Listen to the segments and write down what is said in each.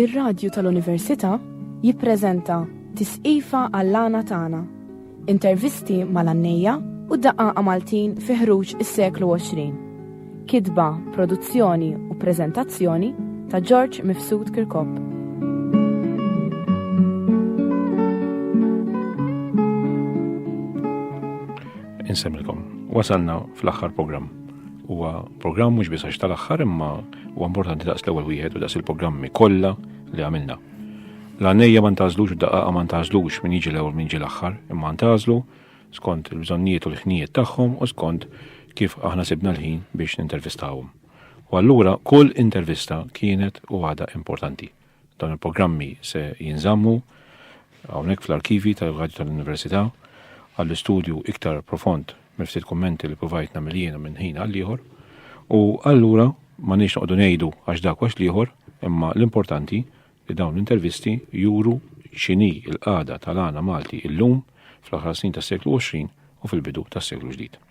Ir-Radju tal-Università jippreżenta Tisqifa għall-għana tagħna. Intervisti mal-għannejja u daqqa Maltin fi ħruġ is-seklu 20. Kitba, produzzjoni u preżentazzjoni ta' George Mifsud Kirkop. Insemmilkom, wasalna fl-aħħar programm. Huwa programm mhux biss għax tal-aħħar imma huwa importanti daqs l-ewwel wieħed u daqs il-programmi kollha li għamilna. L-għannejja ma ntażlux u d-daqqa ma ntażlux min jiġi l-ewwel min jiġi l-aħħar, imma ntażlu skont il-bżonnijiet u l-ħnijiet tagħhom u skont kif aħna sibna l-ħin biex nintervistawhom. U allura kull intervista kienet u għada importanti. Dawn il-programmi se jinżammu hawnhekk fl-arkivi tal-Radju tal-Università għall-istudju iktar profond ftit kummenti li provajt nagħmel jiena minn ħin għal ieħor u allura ma nix noqogħdu ngħidu għax dak għax ieħor imma l-importanti li dawn l-intervisti juru x'inhi l-qagħda tal-għana Malti illum fl-aħħar snin tas-seklu 20 u fil-bidu tas-seklu ġdid.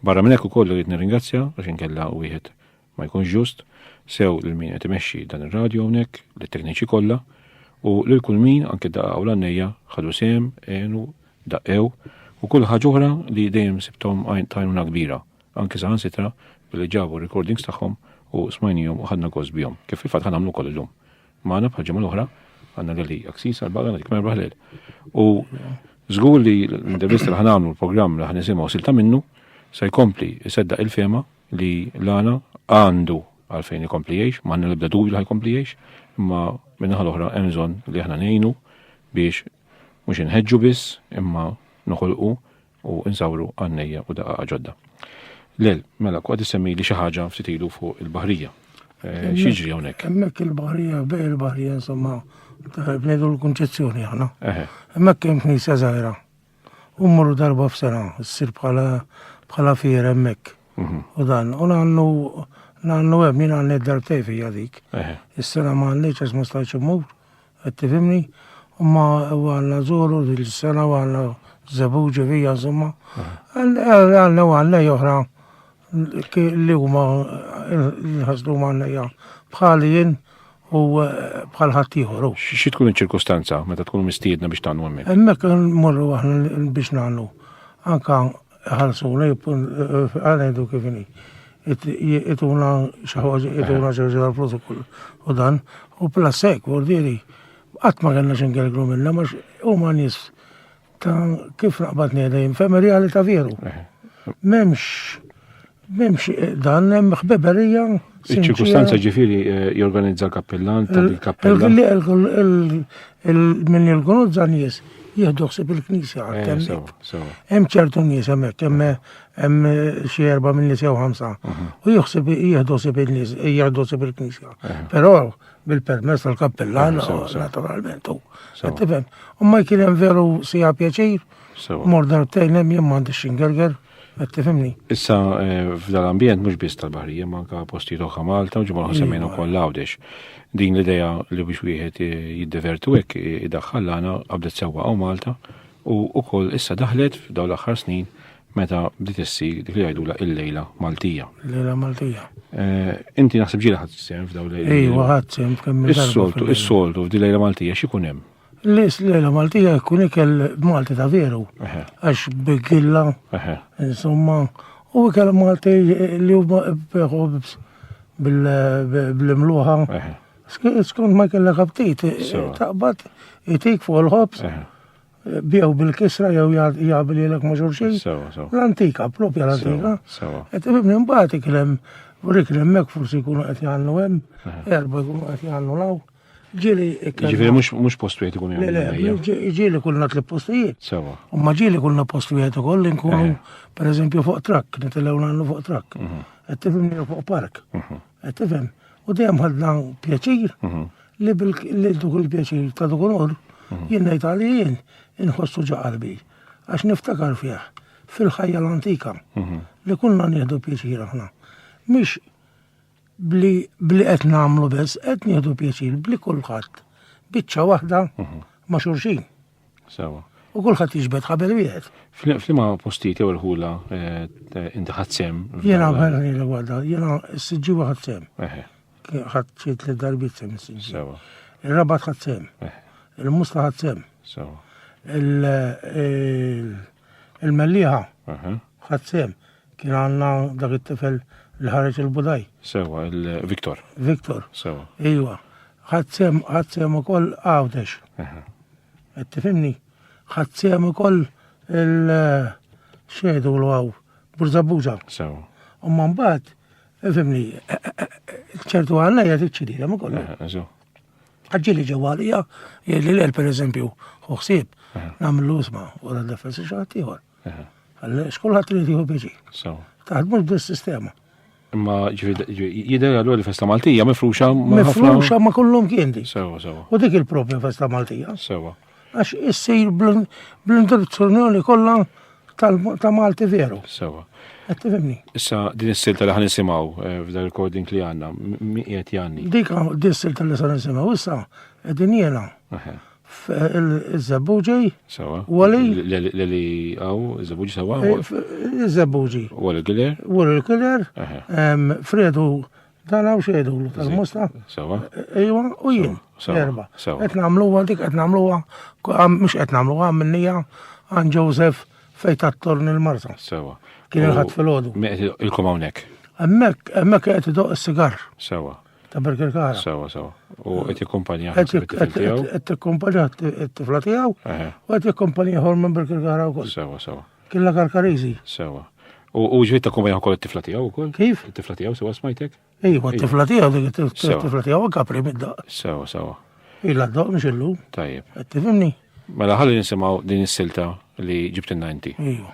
Barra minn hekk ukoll rrid nirringrazzja għax inkella wieħed ma jkunx ġust sew lil min qed imexxi dan ir-radju hawnhekk lit-tekniċi kollha u lil kull min anke daqqa u l-għannejja ħadu sehem għenu daqqew u kull ħaġa oħra li dejjem sibthom tajnuna kbira, anke saħansitra billi ġabu recordings tagħhom u smajnihom u ħadna gost bihom. Kif fil-fatt ħanamlu koll illum. Magħna bħal ġimgħa l-oħra għandna lili Aksis għall-baga nagħtik merba ħlel. U żgur li l-intervista li ħanamlu l-programm li ħanisimgħu silta minnu se jkompli iseddaq il-fema li l-għana għandu għalfejn ikompli jgħix, m'għandna l-ebda dubju li ħajkompli jgħix, imma min-naħa l-oħra hemm bżonn li aħna ngħinu biex mhux inħeġġu biss imma noħolqu u nsawru għannejja u daqqa ġodda. Lel, mela, kwa semmi li xi ħaġa ftit ilu fuq il-baħrija. X'jiġri hawnhekk? Hemmhekk il-baħrija, bej il-baħrija insomma, bnejdu l-Kunċezzjoni aħna. Hemmhekk hemm knisja żgħira. U mmorru darba f'sena, issir bħala fiera hemmhekk. U dan, u nagħmlu hemm jien għandni darbtej fija dik. Is-sena ma għandniex għax ma stajtx immur, qed tifhimni, u għandna żuru dil-sena u għandna Zabuġi vija, insomma, għanna joħra li huma l-ħasdu għanna bħali jien u bħal ħattijħor. Xie tkun il-ċirkostanza meta tkun mistiedna biex tagħmlu hemmhekk? Hemmhekk morru aħna biex nagħmlu. Anka ħalsu għanajdu kif inhi. Ituna xi ħaġa għall-protokoll u dan u plasek vordieri qatt ma kellna x'ingelglu minnha ma huma nies ta' kif naqbad ngħidha fem realita veru. M'hemmx dan hemm ħbeberija. Iċ-ċirkustanza ġifieri jorganizza l-kappellan tal-kappella. Min jorganizza nies jieħdu ħsieb il-Knisja hemm ċertu nies hemmhekk, hemm xi 4 min nies jew 5 u jieħdu ħsieb in-nies, jieħdu ħsieb il-Knisja. Però bil-permess tal-kappellan naturalment hu. Tifhem, u ma jkien hemm veru sija pjaċir, mor darbtejn hemm jien m'għandix xingerger, qed tifhimni. Issa f'dal-ambjent mhux biss tal-baħrija ma anke postijiet oħra Malta u ġimgħa semmejna wkoll Għawdex. Din l-idea li biex wieħed jiddivertu hekk idaħħal għana qabdet sewwa hawn Malta u wkoll issa daħlet f'dawn l-aħħar snin meta bdiet issir dik li jgħidula il-lejla Maltija. Lejla Maltija. Inti naħseb ġieli ħadd sehem f'dawn lejla. Ejwa ħadd sehem kemm Is-soltu f'di lejla Maltija x'ikun hemm? Lejla Maltija jkun ikel Malti ta' veru. Għax bigilla, insomma, u ikel Malti li huma bil-imluħa. Skont ma kellek aptit, taqbad itik fuq il-ħobs. Bijaw bil-kisra jew jgħabil jelek maġur xej. L-antika, propja l-antika. Qed ibni mbagħad iklem urik hemmhekk forsi jkunu qed jagħmlu hemm, erba' jkunu qed jagħmlu law. Ġifieri mhux post wieħed ikun hemm. Ġieli kulna tliet postijiet. U ma ġieli kulna post wieħed ukoll nkunu pereżempju fuq trakk, nitilgħu nagħmlu fuq trakk. Qed tifhimni fuq park. Qed tifhem. U dejjem ħadna pjaċir li duk il-pjaċir ta' dik onor jien ngħid għalih jien inħossu ġa qalbi għax niftakar fih fil-ħajja l-antika li kunna nieħdu pjaċir aħna. Mhix bli qed nagħmlu biss qed nieħdu pjaċir bli kulħadd biċċa waħda ma' xulxin. U kulħadd jiġbed ħabel wieħed. F'liema postijiet jew il-ħula inti ħadd sehem. Jiena bħalni l-għadda, jiena s-siġġi ħadd sehem. ħadd xi tliet darbiet sehem is-siġġi. الربط ختسام، المصلى ختسام، سوا المليحة ختسام. كان عندنا ذاك الطفل الهرج البضاي سوا فيكتور سوا ايوه ختسام وكل عاودش. تفهمني؟ ختسام وكل الشهد والواو برزبوزة سوا. ومن بعد فهمني شرطوا عنا يا تشتري لما قلنا أجلي جوالي يلي ليل بريزمبيو خصيب نعمل له اسمه ولا دفس شاتي هو هلا شكلها تريدي هو بيجي سوا تعال مش بالسيستم ما يدا قالوا لي فستا مالتية مفروشة ما كلهم كيندي سوا وديك البروبلم فستا مالتية سوا اش السير بلندر تسرنوني كلها تا مالتي فيرو سوا. تفهمني؟ issa din is-silta li ħanisimgħu f'da recording li għandna miqiet janni. Dik is-silta li sa nisimgħu issa qegħdin jiena iż-Żabbuġi Wali li Żabbuġi sewa iż-Żabbuġi Wali Killer Wali Killer Fredu dana u xedu tal-Musta sewa ejwa u jien erba' qed nagħmluha dik qed nagħmluha mhux qed nagħmluha minnija għan Joseph fejn tat-torn il-Marsa. Sewa. Kien il-ħadd fil-ħodu. Ilkom hawnhekk. Hemmhekk qed idoq is-sigar. Sewa. Ta' Berkirkara. Sewa. U qed jikkumpanja it-tifel tiegħu. Qed tikkumpanja it-tifla tiegħu u qed jikkumpanja ħol minn Berkirkara wkoll. Sewa. Kien la Karkariżi. Sewa. U ġiet takkumpanja wkoll it-tifla tiegħu wkoll? Kif? It-tifla tiegħu sewa smajtek? Ejwa, it-tifla tiegħu dik it-tifla tiegħu kapri mid-daq. Sewa. Illa d-daq mhux illum. Tajjeb. Qed tifhimni? Mela ħalli nisimgħu din is-silta li ġibtilna inti. Ejwa.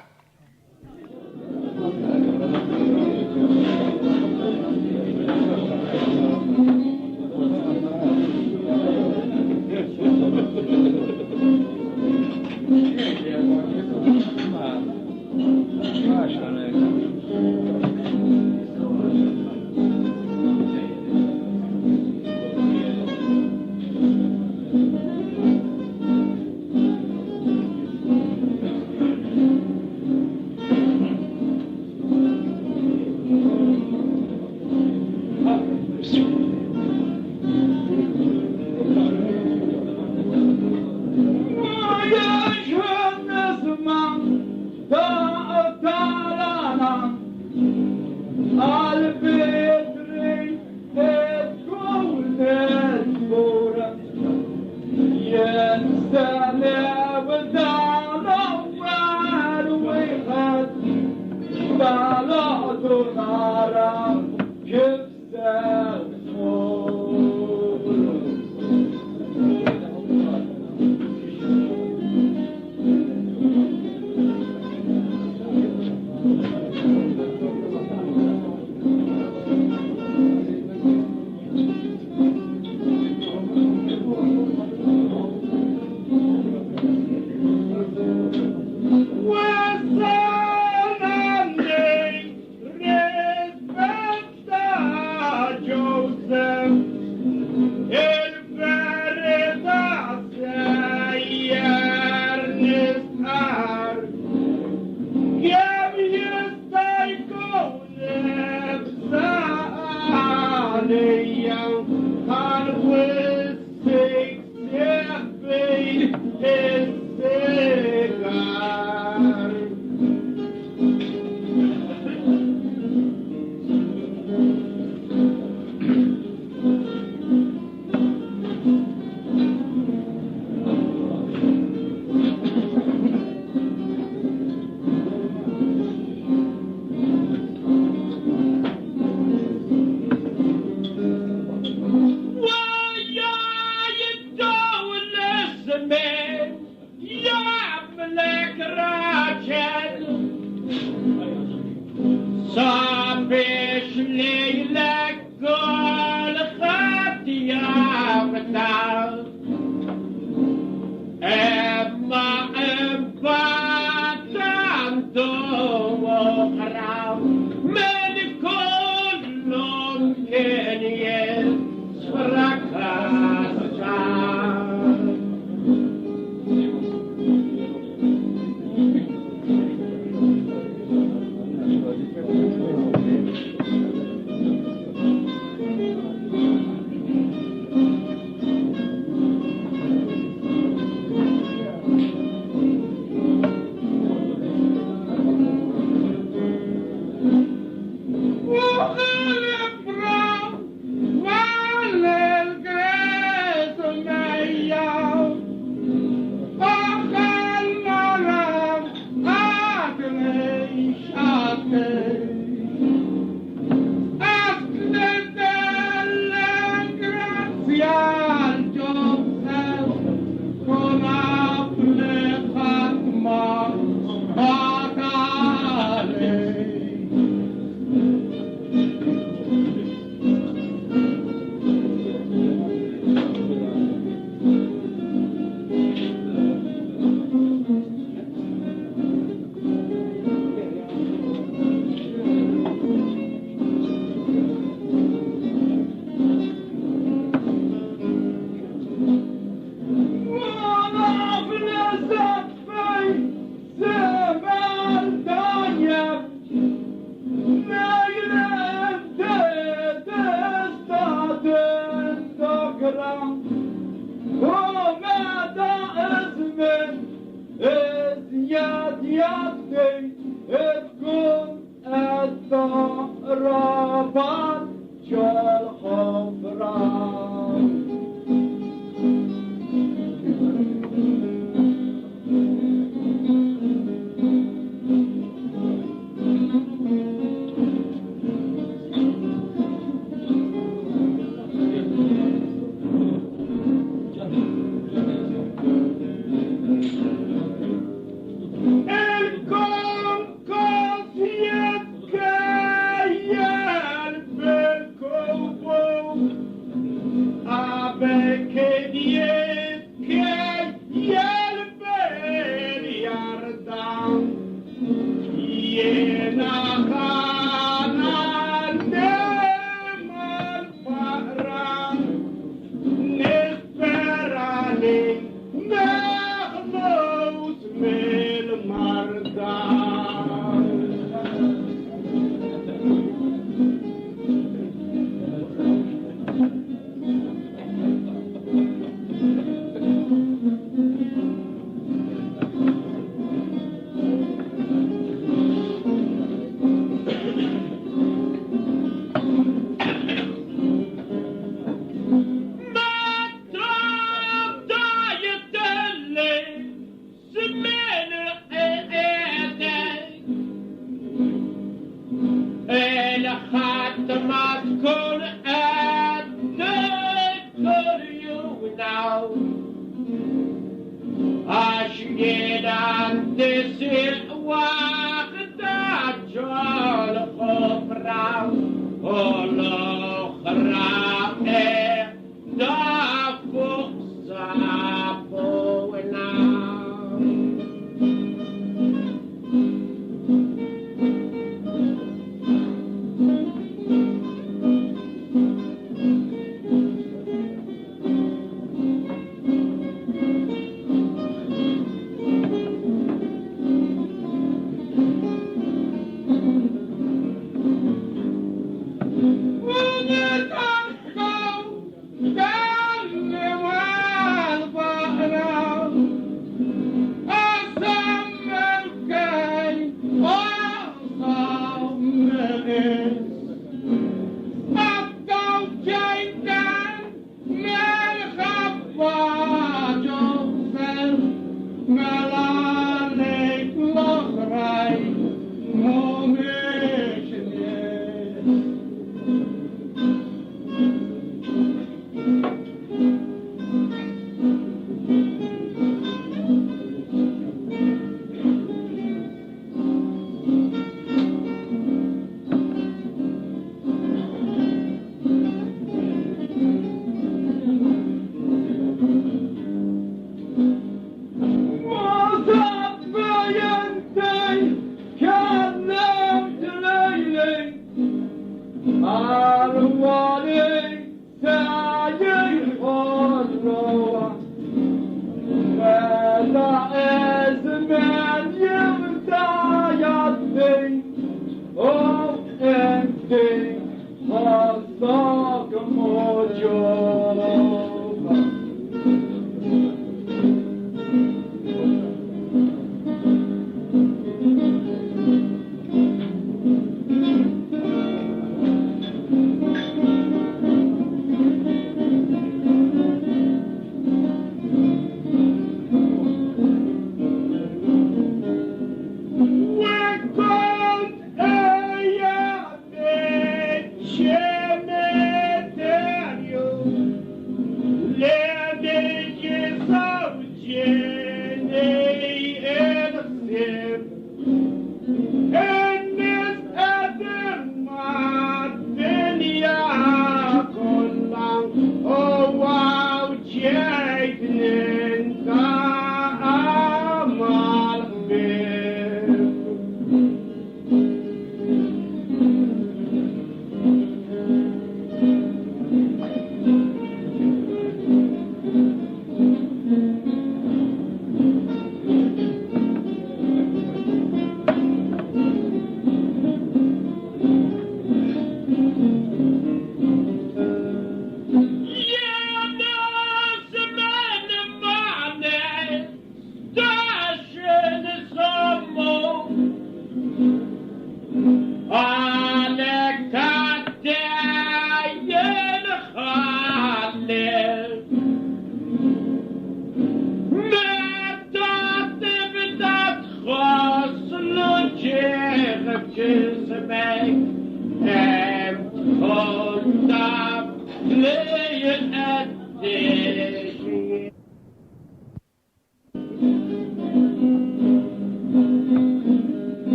What your hope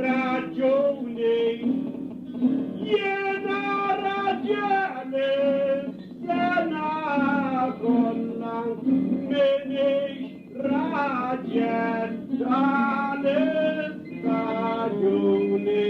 ragione, iena ragione, sena colla, menish ragientale ragione.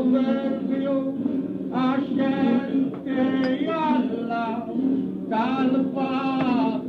overview عشان يلا كالفاطمة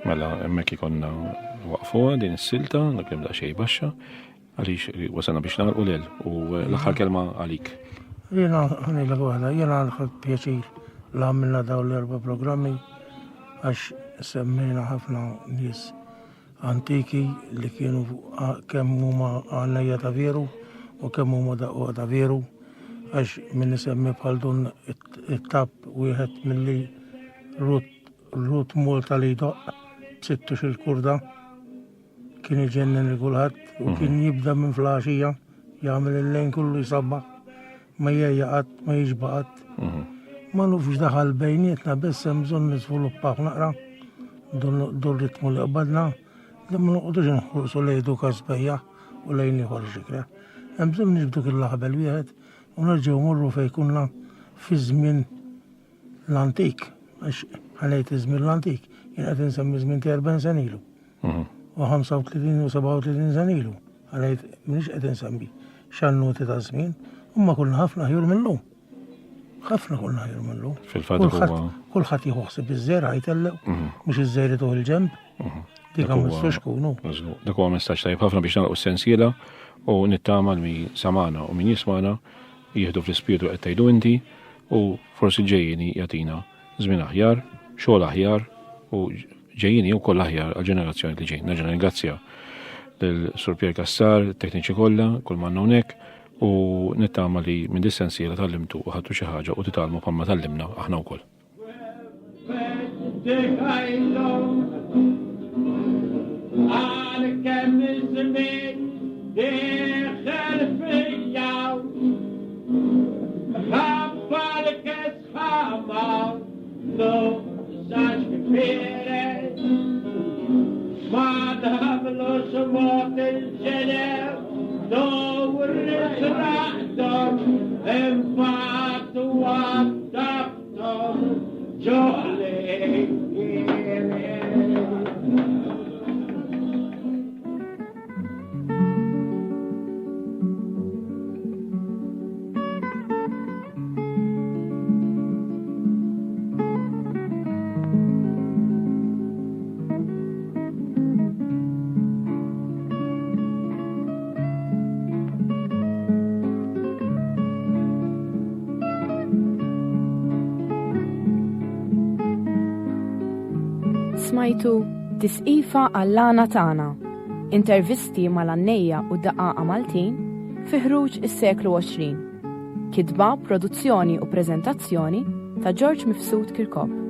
Mela, emmek ikonna waqfuha din is-silta, nakem daqsxejn baxxa, għaliex wasalna biex nagħlqu lil u l-aħħar kelma għalik. Jena ħani l-għada, jena għal pjaċir l-għamilna daw l-4 programmi għax semmejna ħafna nies antiki li kienu kemm huma għannejja ta' veru u kemm huma daqqa ta' veru għax minn nisemmi bħal dun it-tab wieħed milli Rut Multa li doq b'6 il-kurda kien iġennen il-kulħadd u kien jibda minn flaxija jagħmel il-lejn kullu jisabbaħ ma jgħajjaqat, ma jiġbaqat. Ma nufx daħal bejnietna bess hemm bżonn nisviluppaw naqra dun ritmu li qbadna li ma noqgħodux nħursu lejdu kasbejja u lejn ieħor ġikra. Hemm bżonn nġibdu kil-laħbel wieħed u nerġgħu morru fejn kunna fi żmien l-antik. Għax ħanejt iż-żmien l-antik, jien qed insemmi żmien 40 sen ilu. U 35 u 37 sen ilu. Ħanejt m'iniex qed insemmi x'annuti ta' żmien, imma kunna ħafna ħjur minnhom. ħafna kunna ħjur minnhom. Fil-fatt huwa kulħadd jieħu ħsieb iż-żergħa jtellew, mhux iż-żejri tuħ il-ġemb. Dik hemm mistux kunu. Dak huwa messaġġ tajjeb ħafna biex nagħlqu s-sensiela u nittama li samana u min jismana jieħdu fl-ispirtu qed tgħidu inti u forsi ġejjini jagħtina żmien aħjar, xogħol aħjar u ġejjini wkoll aħjar għall-ġenerazzjoni li ġejjin. Nerġa' ningrazzja lil-Sur Pier Kassar, it-tekniċi kollha, kull manna hawnhekk u nittama li minn dis-sensiela tallimtu u ħadtu xi ħaġa u titalmu bħalma tallimna aħna wkoll. No, such prepared. Madame los mortes gener, no retrato, empatu adapto, jolly. Smajtu Tisqifa għall-Lana Tana, intervisti mal-Annejja u d-Daqqa Maltin fi ħruġ is-seklu 20. Kitba, produzzjoni u preżentazzjoni ta' George Mifsud Kirkop.